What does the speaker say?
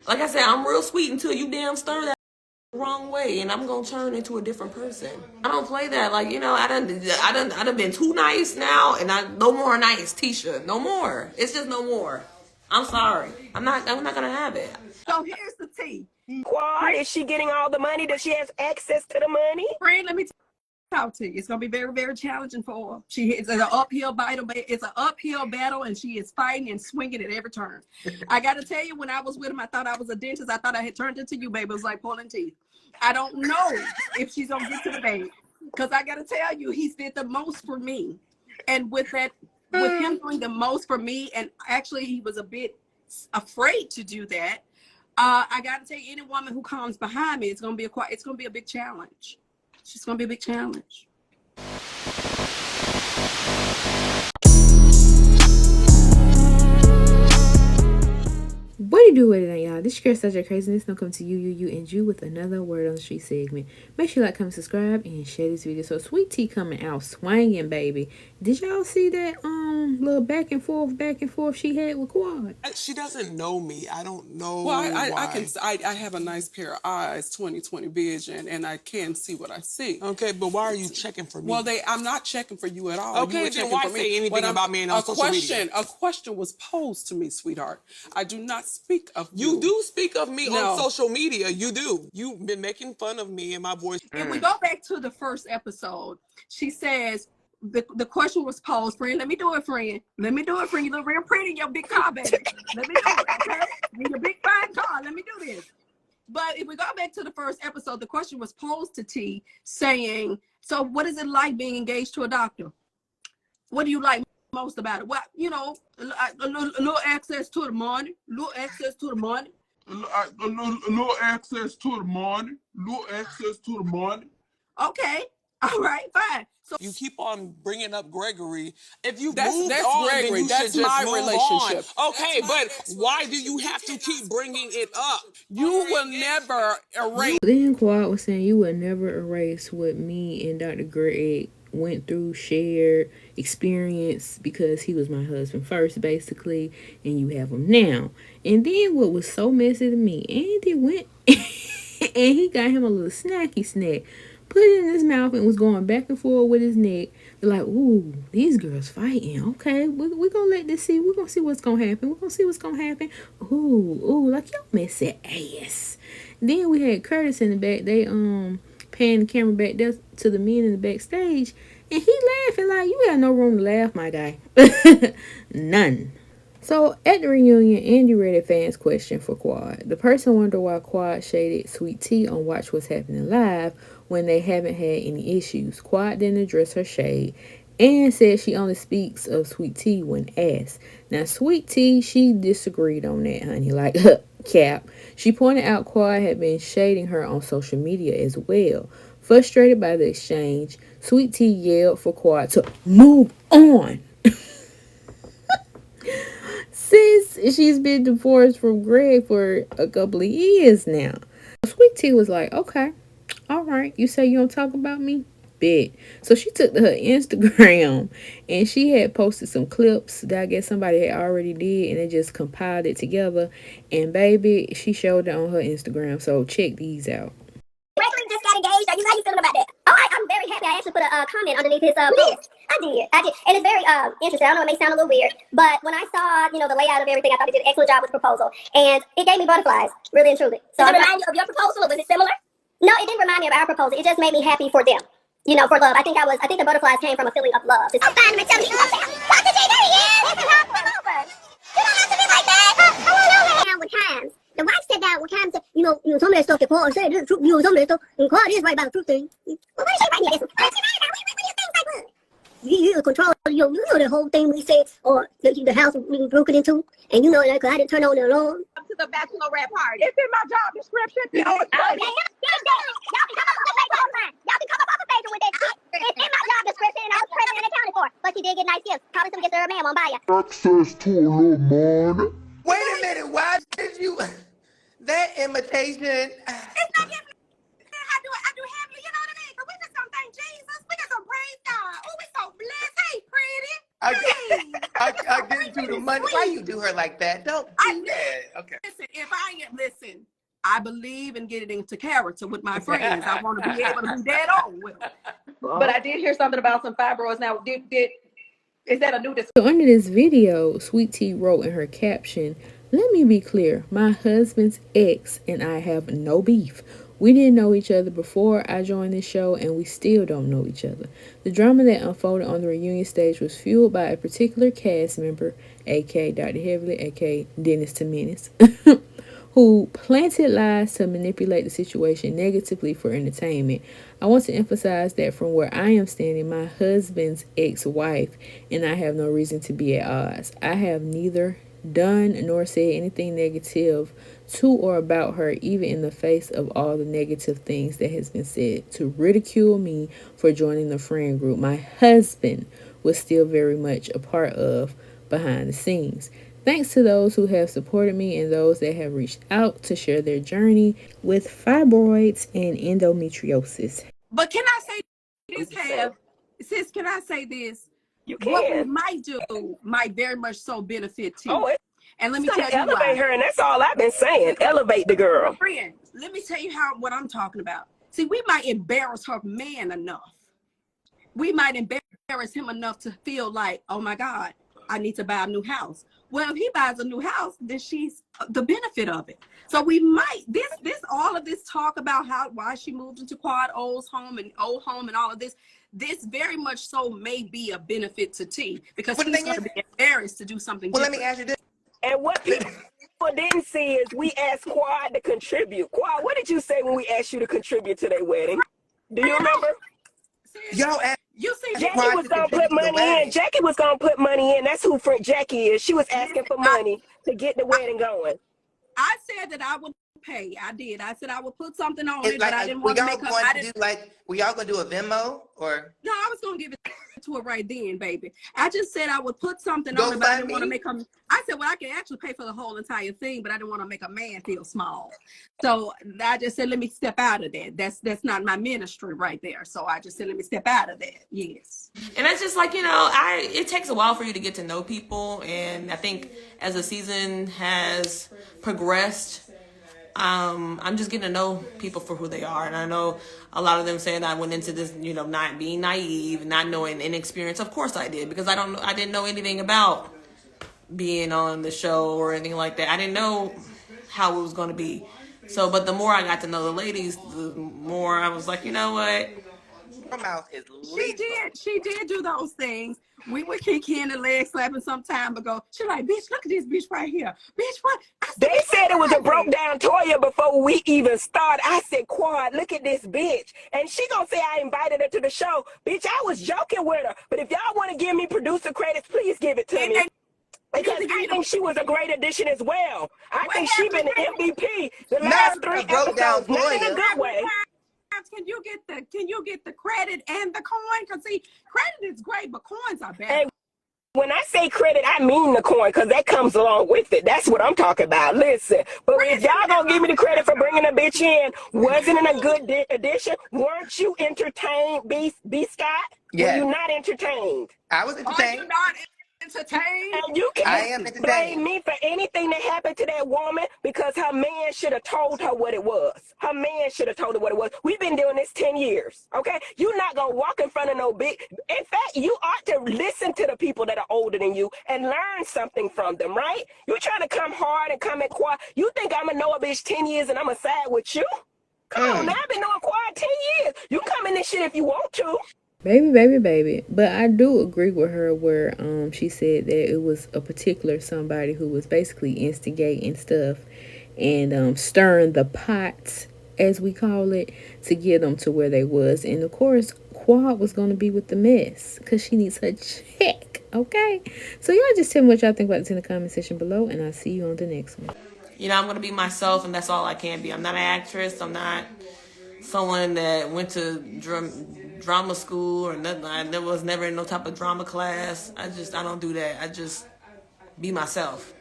Like I said, I'm real sweet until you damn stir that wrong way, and I'm gonna turn into a different person. I don't play that. Like, I done been too nice now, and no more nice, Tisha. No more. It's just no more. I'm sorry. I'm not gonna have it. So here's the tea. Quad, is she getting all the money? Does she have access to the money? Friend, let me talk to you. It's gonna be very, very challenging for her. It's an uphill battle. It's an uphill battle, and she is fighting and swinging at every turn. I got to tell you, when I was with him, I thought I was a dentist. I thought I had turned into you, baby. It was like pulling teeth. I don't know if she's gonna get to the bank, because I got to tell you, he's did the most for me, and with him doing the most for me, and actually he was a bit afraid to do that. I got to tell you, any woman who comes behind me, it's gonna be a big challenge. It's gonna be a big challenge. What do you do with it, y'all? This is your subject craziness. Now come to you, and you with another word on the street segment. Make sure you like, comment, subscribe, and share this video. So Sweet Tea coming out swinging, baby. Did y'all see that little back and forth she had with Quad? She doesn't know me. I don't know. Well, why. I have a nice pair of eyes, 20/20 vision, and I can see what I see. Okay, but why are you checking for me? Well, I'm not checking for you at all. Okay, then why say anything about me on social media? A question was posed to me, sweetheart. I do not speak of you. You do speak of me on social media. You do. You've been making fun of me and my voice. If we go back to the first episode, she says the question was posed, friend. Let me do it, friend. Let me do it, friend. You look real pretty in your big car, baby. Let me do it, okay? In your big fine car. Let me do this. But if we go back to the first episode, the question was posed to T, saying, so what is it like being engaged to a doctor? What do you like most about it? Well, a little access to the money, little access to the money. Little access to the money, little access to the money. Okay, all right, fine. So you keep on bringing up Gregory. If you that's on, Gregory. then you that's should just my move relationship. On. Okay, but why do you have to keep bringing it up? You will never erase. Then Quad was saying you would never erase what me and Dr. Greg went through, shared, experience, because he was my husband first, basically, and you have him now. And then what was so messy to me, Andy went and he got him a little snacky snack, put it in his mouth, and was going back and forth with his neck. They're like, ooh, these girls fighting. Okay, we're gonna let this see. We're gonna see what's gonna happen. We're gonna see what's gonna happen. Ooh, like your messy ass. Then we had Curtis in the back. They panned the camera back there to the men in the backstage, and he laughing like, you got no room to laugh, my guy. None. So at the reunion, Andy read a fan's question for Quad. The person wondered why Quad shaded Sweet Tea on Watch What's Happening Live when they haven't had any issues. Quad didn't address her shade and said she only speaks of Sweet Tea when asked. Now Sweet Tea, she disagreed on that, honey. Like, cap. She pointed out Quad had been shading her on social media as well. Frustrated by the exchange, Sweet Tea yelled for Quad to move on. Since she's been divorced from Greg for a couple of years now. Sweet Tea was like, okay, all right, you say you don't talk about me? Bet. So she took to her Instagram and she had posted some clips that I guess somebody had already did, and they just compiled it together. And baby, she showed it on her Instagram. So check these out. Franklin just got engaged. How you feeling about that? Oh, I'm very happy. I actually put a comment underneath his post. I did. And it's very interesting. I know it may sound a little weird, but when I saw, the layout of everything, I thought he did an excellent job with the proposal. And it gave me butterflies, really and truly. So does it remind you of your proposal, or was it similar? No, it didn't remind me of our proposal. It just made me happy for them. For love. I think the butterflies came from a feeling of love. I'm fine with telling you. Dr. J, there he is. You don't have to be like that. I won't know that. With times. The wife said that one time, said, some of that stuff that Paul said is the truth, some of that stuff, and Claude is right about the truth thing. Well, what is she right here? What do you think, like what? You control, you know the whole thing we said, or the house we broken into, and you know that because I didn't turn on the alarm. Up to the bachelorette party. It's in my job description. No, it's not. Y'all can come up off the page all the time. Y'all can come up off the page with that shit. It's in my job description, and I was present and accounted for. But she did get nice gifts. Probably some gifts that her man won't buy you. Access to a little money. Wait a minute, why did you... That imitation... It's not him. I do heavily, you know what I mean? Because we just don't thank Jesus. We just don't praise God. Oh, we so blessed. Hey, pretty. I get you the money. Why you do her like that? Don't do that. Okay. Listen, I believe in getting into character with my friends. I want to be able to be dead on with them. But I did hear something about some fibroids. Now, is that a new discovery? So under this video, Sweet Tea wrote in her caption, "Let me be clear, my husband's ex and I have no beef. We didn't know each other before I joined this show and we still don't know each other. The drama that unfolded on the reunion stage was fueled by a particular cast member, aka Dr. Heavily, aka Dennis to Menace, who planted lies to manipulate the situation negatively for entertainment. I want to emphasize that from where I am standing, my husband's ex-wife and I have no reason to be at odds. I have neither done nor said anything negative to or about her, even in the face of all the negative things that has been said to ridicule me for joining the friend group my husband was still very much a part of behind the scenes. Thanks to those who have supported me and those that have reached out to share their journey with fibroids and endometriosis." But can I say this, Have? Sis, can I say this? You can. What we might do might very much so benefit T. Oh, and let me it's tell gonna you elevate why. her, and that's all I've been saying. Elevate the girl. Friend, let me tell you what I'm talking about. See, we might embarrass her man enough. We might embarrass him enough to feel like, oh my God, I need to buy a new house. Well, if he buys a new house, then she's the benefit of it. So we might all of this talk about why she moved into Quad O's home and old home and all of this. This very much so may be a benefit to T because he's going to be embarrassed to do something different. Let me ask you this. And what people didn't see is we asked Quad to contribute. Quad, what did you say when we asked you to contribute to their wedding? Do you remember? Y'all asked. You see, Jackie was gonna put money in. Jackie was gonna put money in. That's who Jackie is. She was asking for money to get the wedding going. I said that I would pay. I did. I said I would put something on it, but I didn't want to make were y'all gonna do a Venmo or? No, I was gonna give it to her right then, baby. I just said I would put something on it, but I didn't want to make them. I said, well, I can actually pay for the whole entire thing, but I didn't want to make a man feel small. So I just said, let me step out of that. That's not my ministry right there. So I just said, let me step out of that. Yes. And it's just like, it takes a while for you to get to know people. And I think as the season has progressed, I'm just getting to know people for who they are. And I know a lot of them saying I went into this, not being naive, not knowing inexperience. Of course I did, because I didn't know anything about being on the show or anything like that. I didn't know how it was going to be. So, but the more I got to know the ladies, the more I was like, you know what? Her mouth is lethal. She did do those things. We would kick in the leg slapping some time ago. She like, bitch, look at this bitch right here. Bitch, what? They said it was a broke down Toya before we even started. I said, Quad, look at this bitch. And she gonna say I invited her to the show. Bitch, I was joking with her. But if y'all want to give me producer credits, please give it to me. Because I think she was a great addition as well. I think she been the MVP the last 3 episodes, not in a good way. Can you get the credit and the coin? Because see, credit is great, but coins are better. And when I say credit, I mean the coin, because that comes along with it. That's what I'm talking about. Listen, but if y'all gonna give me the credit for bringing a bitch in, wasn't it a good addition? Weren't you entertained, B. Scott? Yes. Were you not entertained? I was entertained. Are you not entertained? And you can't blame me for anything that happened to that woman, because her man should have told her what it was. Her man should have told her what it was. We've been doing this 10 years, okay? You're not going to walk in front of no big... In fact, you ought to listen to the people that are older than you and learn something from them, right? You're trying to come hard and come at Quad. You think I'm going to know a bitch 10 years and I'm going to side with you? Come on, now I've been knowing Quad 10 years. You come in this shit if you want to. Baby. But I do agree with her where she said that it was a particular somebody who was basically instigating stuff and stirring the pot, as we call it, to get them to where they was. And of course, Quad was going to be with the mess because she needs her check, okay? So y'all just tell me what y'all think about this in the comment section below, and I'll see you on the next one. I'm going to be myself, and that's all I can be. I'm not an actress. I'm not someone that went to drama school or nothing. I was never in no type of drama class. I don't do that. I just be myself.